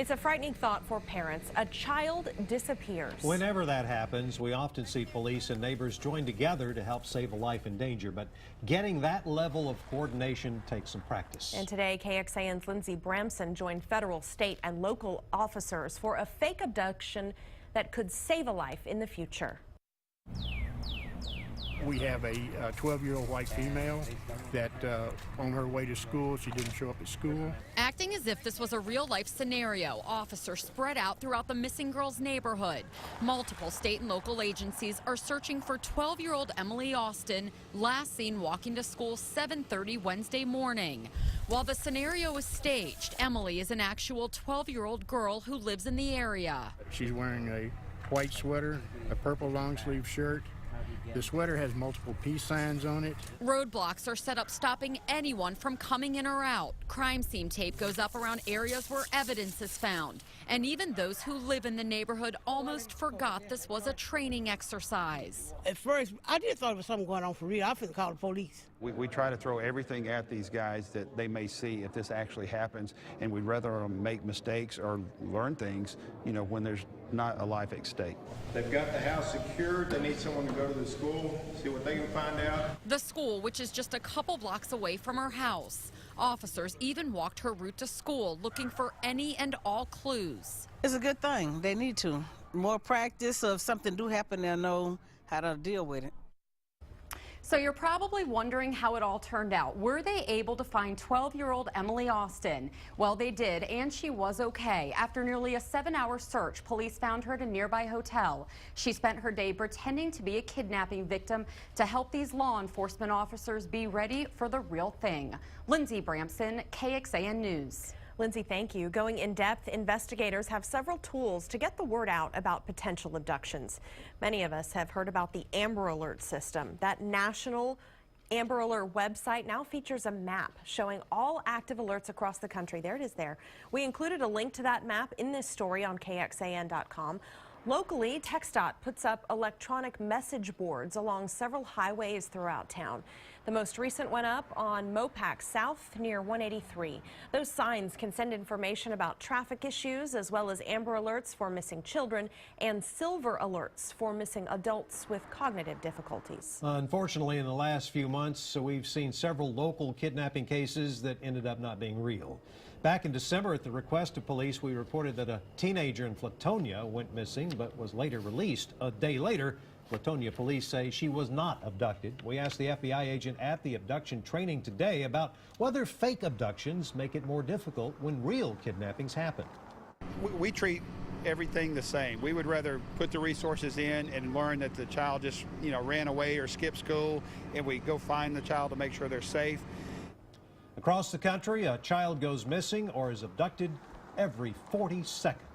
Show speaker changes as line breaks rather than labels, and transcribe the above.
It's a frightening thought for parents. A child disappears.
Whenever that happens, we often see police and neighbors join together to help save a life in danger. But getting that level of coordination takes some practice.
And today, KXAN's Lindsey Bramson joined federal, state, and local officers for a fake abduction that could save a life in the future.
We have a 12-year-old white female that on her way to school, she didn't show up at school.
Acting as if this was a real-life scenario, officers spread out throughout the missing girl's neighborhood. Multiple state and local agencies are searching for 12-year-old Emily Austin, last seen walking to school 7:30 Wednesday morning. While the scenario is staged, Emily is an actual 12-year-old girl who lives in the area.
She's wearing a white sweater, a purple long-sleeve shirt. The sweater has multiple peace signs on it.
Roadblocks are set up stopping anyone from coming in or out. Crime scene tape goes up around areas where evidence is found. And even those who live in the neighborhood almost forgot this was a training exercise.
At first, I just thought it was something going on for real. I finna call the police.
We try to throw everything at these guys that they may see if this actually happens, and we'd rather them make mistakes or learn things, you know, when there's not a life at stake.
They've got the house secured. They need someone to go to the school, see what they can find out.
The school, which is just a couple blocks away from her house. Officers even walked her route to school, looking for any and all clues.
It's a good thing. They need to. More practice, so if something do happen, they'll know how to deal with it.
So you're probably wondering how it all turned out. Were they able to find 12-year-old Emily Austin? Well, they did, and she was okay. After nearly a 7-hour search, police found her at a nearby hotel. She spent her day pretending to be a kidnapping victim to help these law enforcement officers be ready for the real thing. Lindsey Bramson, KXAN News.
Lindsey, thank you. Going in depth, investigators have several tools to get the word out about potential abductions. Many of us have heard about the Amber Alert system. That national Amber Alert website now features a map showing all active alerts across the country. There it is there. We included a link to that map in this story on KXAN.com. Locally, TxDOT puts up electronic message boards along several highways throughout town. The most recent went up on Mopac South near 183. Those signs can send information about traffic issues as well as Amber Alerts for missing children and Silver Alerts for missing adults with cognitive difficulties.
Unfortunately, in the last few months, we've seen several local kidnapping cases that ended up not being real. Back in December, at the request of police, we reported that a teenager in Flatonia went missing but was later released. A day later, Flatonia police say she was not abducted. We asked the FBI agent at the abduction training today about whether fake abductions make it more difficult when real kidnappings happen.
We treat everything the same. We would rather put the resources in and learn that the child just, you know, ran away or skipped school, and we go find the child to make sure they're safe.
Across the country, a child goes missing or is abducted every 40 seconds.